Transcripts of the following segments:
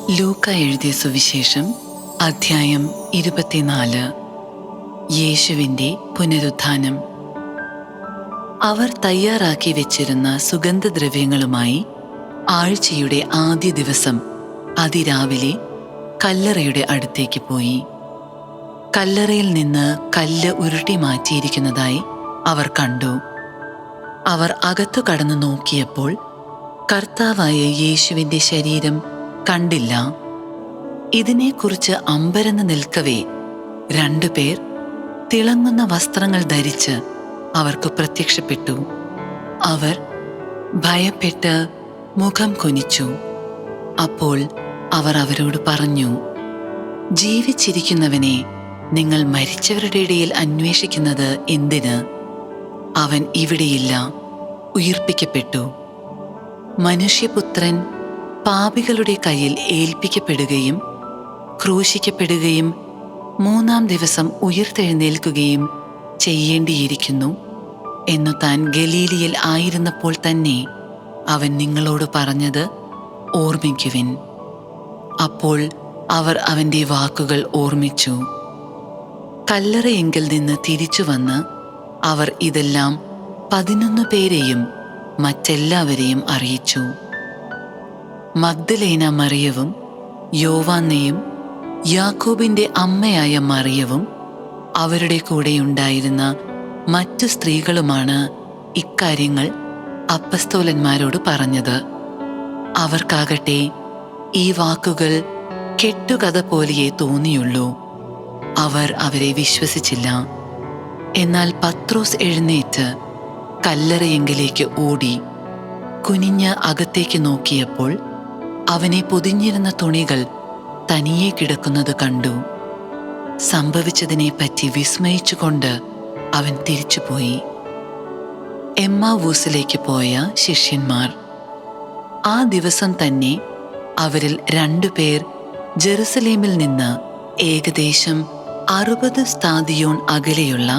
ലൂക്ക എഴുതിയ സുവിശേഷം അധ്യായം 24. യേശുവിൻ്റെ പുനരുത്ഥാനം. അവർ തയ്യാറാക്കി വെച്ചിരുന്ന സുഗന്ധദ്രവ്യങ്ങളുമായി ആഴ്ചയുടെ ആദ്യ ദിവസം അതിരാവിലെ കല്ലറയുടെ അടുത്തേക്ക് പോയി. കല്ലറയിൽ നിന്ന് കല്ല് ഉരുട്ടി മാറ്റിയിരിക്കുന്നതായി അവർ കണ്ടു. അവർ അകത്തു കടന്നു നോക്കിയപ്പോൾ കർത്താവായ യേശുവിൻ്റെ ശരീരം കണ്ടില്ല. ഇതിനെക്കുറിച്ച് അമ്പരന്ന് നിൽക്കവേ 2 പേർ തിളങ്ങുന്ന വസ്ത്രങ്ങൾ ധരിച്ച് അവർക്ക് പ്രത്യക്ഷപ്പെട്ടു. അവർ ഭയപ്പെട്ട് മുഖം കുനിച്ചു. അപ്പോൾ അവർ അവരോട് പറഞ്ഞു, ജീവിച്ചിരിക്കുന്നവനെ നിങ്ങൾ മരിച്ചവരുടെ ഇടയിൽ അന്വേഷിക്കുന്നത് എന്തിന്? അവൻ ഇവിടെയില്ല, ഉയിർപ്പിക്കപ്പെട്ടു. മനുഷ്യപുത്രൻ പാപികളുടെ കയ്യിൽ ഏൽപ്പിക്കപ്പെടുകയും ക്രൂശിക്കപ്പെടുകയും 3-ാം ദിവസം ഉയിർത്തെഴുന്നേൽക്കുകയും ചെയ്യേണ്ടിയിരിക്കുന്നു എന്നു താൻ ഗലീലയിൽ ആയിരുന്നപ്പോൾ തന്നെ അവൻ നിങ്ങളോട് പറഞ്ഞത് ഓർമ്മിക്കുവിൻ. അപ്പോൾ അവർ അവൻ്റെ വാക്കുകൾ ഓർമ്മിച്ചു. കല്ലറയെങ്കിൽ നിന്ന് തിരിച്ചു വന്ന് അവർ ഇതെല്ലാം 11 പേരെയും മറ്റെല്ലാവരെയും അറിയിച്ചു. മഗ്ദലേന മറിയവും യോവാന്നയും യാക്കോബിൻ്റെ അമ്മയായ മറിയവും അവരുടെ കൂടെയുണ്ടായിരുന്ന മറ്റു സ്ത്രീകളുമാണ് ഇക്കാര്യങ്ങൾ അപ്പസ്തോലന്മാരോട് പറഞ്ഞത്. അവർക്കാകട്ടെ ഈ വാക്കുകൾ കെട്ടുകഥ പോലെയേ തോന്നിയുള്ളൂ. അവർ അവരെ വിശ്വസിച്ചില്ല. എന്നാൽ പത്രോസ് എഴുന്നേറ്റ് കല്ലറയെങ്കിലേക്ക് ഓടി കുനിഞ്ഞ് അകത്തേക്ക് നോക്കിയപ്പോൾ അവനെ പൊതിഞ്ഞിരുന്ന തുണികൾ തനിയെ കിടക്കുന്നത് കണ്ടു. സംഭവിച്ചതിനെപ്പറ്റി വിസ്മയിച്ചുകൊണ്ട് അവൻ തിരിച്ചുപോയി. എമ്മാവൂസിലേക്ക് പോയ ശിഷ്യന്മാർ. ആ ദിവസം തന്നെ അവരിൽ 2 പേർ ജെറുസലേമിൽ നിന്ന് ഏകദേശം 60 സ്താദിയോൻ അകലെയുള്ള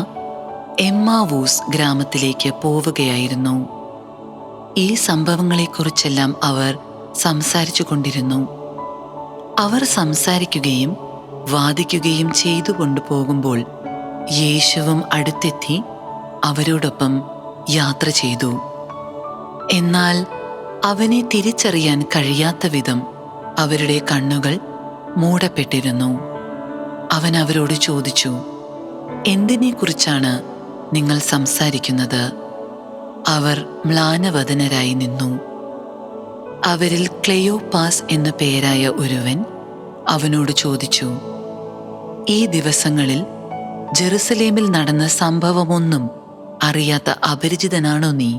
എമ്മാവൂസ് ഗ്രാമത്തിലേക്ക് പോവുകയായിരുന്നു. ഈ സംഭവങ്ങളെക്കുറിച്ചെല്ലാം അവർ സംസാരിച്ചു കൊണ്ടിരുന്നു. അവർ സംസാരിക്കുകയും വാദിക്കുകയും ചെയ്തു കൊണ്ടുപോകുമ്പോൾ യേശുവും അടുത്തെത്തി അവരോടൊപ്പം യാത്ര ചെയ്തു. എന്നാൽ അവനെ തിരിച്ചറിയാൻ കഴിയാത്ത വിധം അവരുടെ കണ്ണുകൾ മൂടപ്പെട്ടിരുന്നു. അവൻ അവരോട് ചോദിച്ചു, എന്തിനെക്കുറിച്ചാണ് നിങ്ങൾ സംസാരിക്കുന്നത്? അവർ മ്ലാനവദനരായി നിന്നു. അവരിൽ ക്ലെയോപ്പാസ് എന്നു പേരായ ഒരുവൻ അവനോട് ചോദിച്ചു, ഈ ദിവസങ്ങളിൽ ജെറുസലേമിൽ നടന്ന സംഭവമൊന്നും അറിയാത്ത അപരിചിതനാണോ നീ?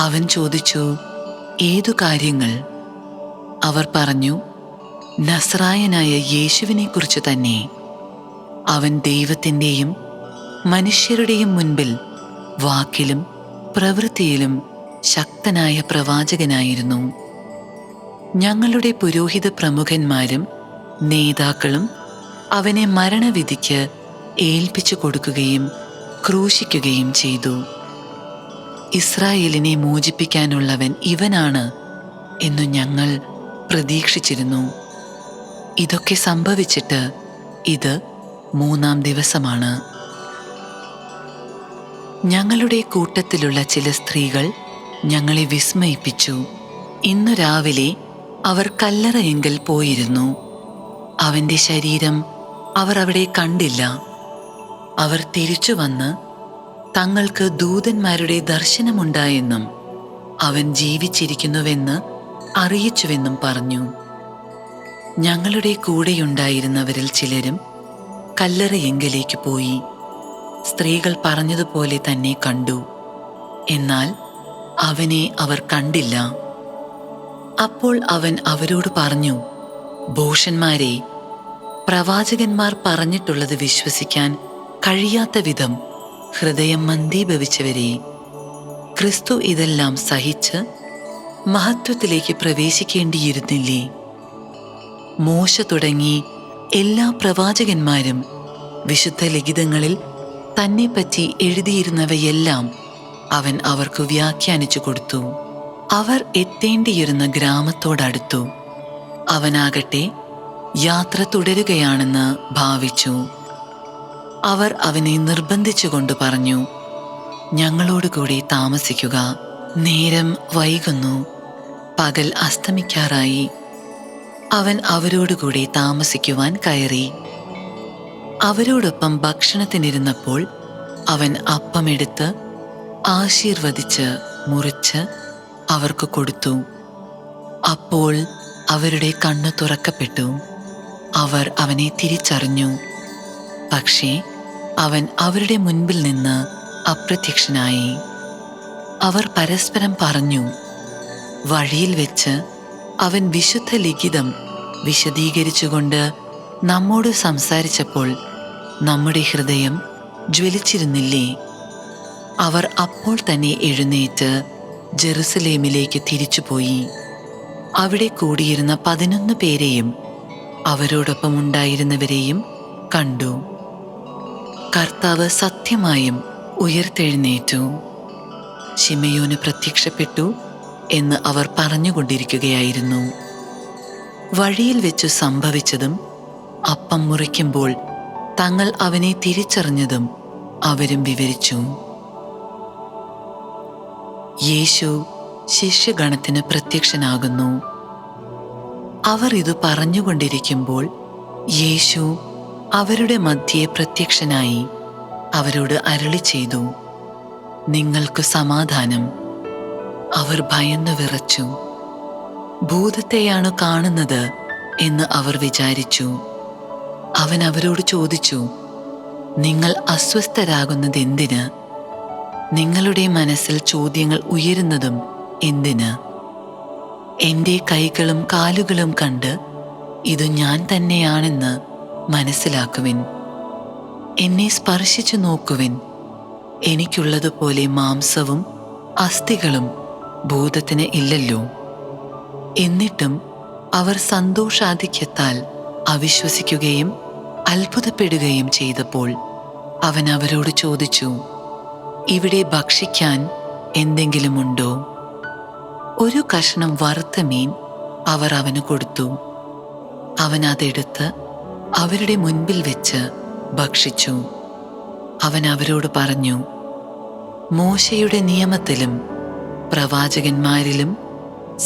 അവൻ ചോദിച്ചു, ഏതു കാര്യങ്ങൾ? അവർ പറഞ്ഞു, നസ്രായനായ യേശുവിനെക്കുറിച്ച് തന്നെ. അവൻ ദൈവത്തിൻ്റെയും മനുഷ്യരുടെയും മുൻപിൽ വാക്കിലും പ്രവൃത്തിയിലും ശക്തനായ പ്രവാചകനായിരുന്നു. ഞങ്ങളുടെ പുരോഹിത പ്രമുഖന്മാരും നേതാക്കളും അവനെ മരണവിധിക്ക് ഏൽപ്പിച്ചു കൊടുക്കുകയും ക്രൂശിക്കുകയും ചെയ്തു. ഇസ്രായേലിനെ മോചിപ്പിക്കാനുള്ളവൻ ഇവനാണ് എന്നു ഞങ്ങൾ പ്രതീക്ഷിച്ചിരുന്നു. ഇതൊക്കെ സംഭവിച്ചിട്ട് ഇത് 3-ാം ദിവസമാണ്. ഞങ്ങളുടെ കൂട്ടത്തിലുള്ള ചില സ്ത്രീകൾ ഞങ്ങളെ വിസ്മയിപ്പിച്ചു. ഇന്നു രാവിലെ അവർ കല്ലറയെങ്കിൽ പോയിരുന്നു. അവൻ്റെ ശരീരം അവർ അവിടെ കണ്ടില്ല. അവർ തിരിച്ചു വന്ന് തങ്ങൾക്ക് ദൂതന്മാരുടെ ദർശനമുണ്ടായെന്നും അവൻ ജീവിച്ചിരിക്കുന്നുവെന്ന് അറിയിച്ചുവെന്നും പറഞ്ഞു. ഞങ്ങളുടെ കൂടെയുണ്ടായിരുന്നവരിൽ ചിലരും കല്ലറയെങ്കിലേക്ക് പോയി സ്ത്രീകൾ പറഞ്ഞതുപോലെ തന്നെ കണ്ടു. എന്നാൽ അവനെ അവർ കണ്ടില്ല. അപ്പോൾ അവൻ അവരോട് പറഞ്ഞു, ഭോഷന്മാരെ, പ്രവാചകന്മാർ പറഞ്ഞിട്ടുള്ളത് വിശ്വസിക്കാൻ കഴിയാത്ത വിധം ഹൃദയം മന്ദീഭവിച്ചവരെ, ക്രിസ്തു ഇതെല്ലാം സഹിച്ച് മഹത്വത്തിലേക്ക് പ്രവേശിക്കേണ്ടിയിരുന്നില്ലേ? മോശ തുടങ്ങി എല്ലാ പ്രവാചകന്മാരും വിശുദ്ധ ലിഖിതങ്ങളിൽ തന്നെപ്പറ്റി എഴുതിയിരുന്നവയെല്ലാം അവൻ അവർക്ക് വ്യാഖ്യാനിച്ചു കൊടുത്തു. അവർ എത്തേണ്ടിയിരുന്ന ഗ്രാമത്തോടടുത്തു. അവനാകട്ടെ യാത്ര തുടരുകയാണെന്ന് ഭാവിച്ചു. അവർ അവനെ നിർബന്ധിച്ചുകൊണ്ട് പറഞ്ഞു, ഞങ്ങളോടുകൂടി താമസിക്കുക, നേരം വൈകുന്നു, പകൽ അസ്തമിക്കാറായി. അവൻ അവരോടുകൂടി താമസിക്കുവാൻ കയറി. അവരോടൊപ്പം ഭക്ഷണത്തിനിരുന്നപ്പോൾ അവൻ അപ്പമെടുത്ത് ആശീർവദിച്ച് മുറിച്ച് അവർക്ക് കൊടുത്തു. അപ്പോൾ അവരുടെ കണ്ണു തുറക്കപ്പെട്ടു. അവർ അവനെ തിരിച്ചറിഞ്ഞു. പക്ഷേ അവൻ അവരുടെ മുൻപിൽ നിന്ന് അപ്രത്യക്ഷനായി. അവർ പരസ്പരം പറഞ്ഞു, വഴിയിൽ വെച്ച് അവൻ വിശുദ്ധ ലിഖിതം വിശദീകരിച്ചുകൊണ്ട് നമ്മോട് സംസാരിച്ചപ്പോൾ നമ്മുടെ ഹൃദയം ജ്വലിച്ചിരുന്നില്ലേ? അവർ അപ്പോൾ തന്നെ എഴുന്നേറ്റ് ജെറുസലേമിലേക്ക് തിരിച്ചുപോയി. അവിടെ കൂടിയിരുന്ന 11 പേരെയും അവരോടൊപ്പം ഉണ്ടായിരുന്നവരെയും കണ്ടു. കർത്താവ് സത്യമായും ഉയർത്തെഴുന്നേറ്റു, ശിമയോന് പ്രത്യക്ഷപ്പെട്ടു എന്ന് അവർ പറഞ്ഞുകൊണ്ടിരിക്കുകയായിരുന്നു. വഴിയിൽ വെച്ചു സംഭവിച്ചതും അപ്പം മുറിക്കുമ്പോൾ തങ്ങൾ അവനെ തിരിച്ചറിഞ്ഞതും അവരും വിവരിച്ചു. യേശു ശിഷ്യഗണത്തിന് പ്രത്യക്ഷനാകുന്നു. അവർ ഇത് പറഞ്ഞുകൊണ്ടിരിക്കുമ്പോൾ യേശു അവരുടെ മധ്യേ പ്രത്യക്ഷനായി അവരോട് അരുളി ചെയ്തു, നിങ്ങൾക്ക് സമാധാനം. അവർ ഭയന്നു വിറച്ചു. ഭൂതത്തെയാണ് കാണുന്നത് എന്ന് അവർ വിചാരിച്ചു. അവൻ അവരോട് ചോദിച്ചു, നിങ്ങൾ അസ്വസ്ഥരാകുന്നത് എന്തിന്? നിങ്ങളുടെ മനസ്സിൽ ചോദ്യങ്ങൾ ഉയരുന്നതും എന്തിന്? എൻ്റെ കൈകളും കാലുകളും കണ്ട് ഇത് ഞാൻ തന്നെയാണെന്ന് മനസ്സിലാക്കുവിൻ. എന്നെ സ്പർശിച്ചു നോക്കുവിൻ. എനിക്കുള്ളതുപോലെ മാംസവും അസ്ഥികളും ഭൂതത്തിന് ഇല്ലല്ലോ. എന്നിട്ടും അവർ സന്തോഷാധിക്യത്താൽ അവിശ്വസിക്കുകയും അത്ഭുതപ്പെടുകയും ചെയ്തപ്പോൾ അവൻ അവരോട് ചോദിച്ചു, ഇവിടെ ഭക്ഷിക്കാൻ എന്തെങ്കിലുമുണ്ടോ? ഒരു കഷണം വറുത്ത മീൻ അവർ അവന് കൊടുത്തു. അവൻ അതെടുത്ത് അവരുടെ മുൻപിൽ വെച്ച് ഭക്ഷിച്ചു. അവൻ അവരോട് പറഞ്ഞു, മോശയുടെ നിയമത്തിലും പ്രവാചകന്മാരിലും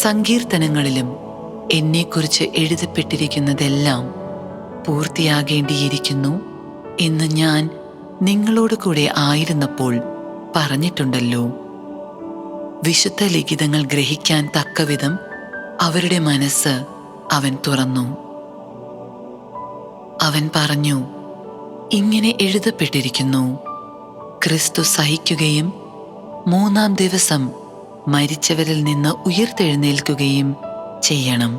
സങ്കീർത്തനങ്ങളിലും എന്നെക്കുറിച്ച് എഴുതപ്പെട്ടിരിക്കുന്നതെല്ലാം പൂർത്തിയാകേണ്ടിയിരിക്കുന്നു എന്ന് ഞാൻ നിങ്ങളോട് കൂടെ ആയിരുന്നപ്പോൾ പറഞ്ഞിട്ടുണ്ടല്ലോ. വിശുദ്ധ ലിഖിതങ്ങൾ ഗ്രഹിക്കാൻ തക്കവിധം അവരുടെ മനസ്സ് അവൻ തുറന്നു. അവൻ പറഞ്ഞു, ഇങ്ങനെ എഴുതപ്പെട്ടിരിക്കുന്നു, ക്രിസ്തു സഹിക്കുകയും 3-ാം ദിവസം മരിച്ചവരിൽ നിന്ന് ഉയിർത്തെഴുന്നേൽക്കുകയും ചെയ്യണം.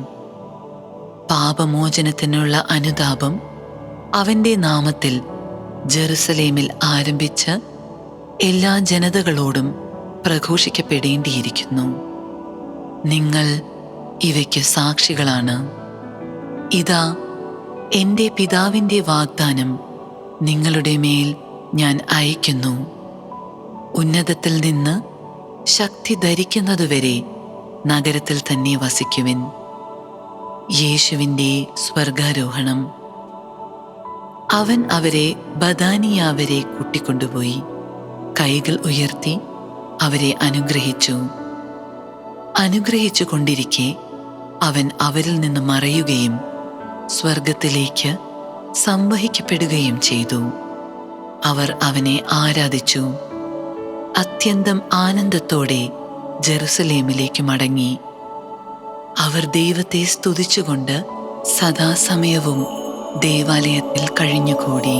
പാപമോചനത്തിനുള്ള അനുതാപം അവൻ്റെ നാമത്തിൽ ജെറുസലേമിൽ ആരംഭിച്ച് എല്ലാ ജനതകളോടും പ്രഘോഷിക്കപ്പെടേണ്ടിയിരിക്കുന്നു. നിങ്ങൾ ഇവയ്ക്ക് സാക്ഷികളാണ്. ഇതാ, എൻ്റെ പിതാവിൻ്റെ വാഗ്ദാനം നിങ്ങളുടെ മേൽ ഞാൻ അയക്കുന്നു. ഉന്നതത്തിൽ നിന്ന് ശക്തി ധരിക്കുന്നതുവരെ നഗരത്തിൽ തന്നെ വസിക്കുവിൻ. യേശുവിൻ്റെ സ്വർഗാരോഹണം. അവൻ അവരെ ബഥാനിയ വരെ കൂട്ടിക്കൊണ്ടുപോയി കൈകൾ ഉയർത്തി അവരെ അനുഗ്രഹിച്ചു. അനുഗ്രഹിച്ചു കൊണ്ടിരിക്കെ അവൻ അവരിൽ നിന്ന് മറയുകയും സ്വർഗത്തിലേക്ക് സംവഹിക്കപ്പെടുകയും ചെയ്തു. അവർ അവനെ ആരാധിച്ചു. അത്യന്തം ആനന്ദത്തോടെ ജെറുസലേമിലേക്ക് മടങ്ങി. അവർ ദൈവത്തെ സ്തുതിച്ചുകൊണ്ട് സദാസമയവും ദേവാലയത്തിൽ കഴിഞ്ഞുകൂടി.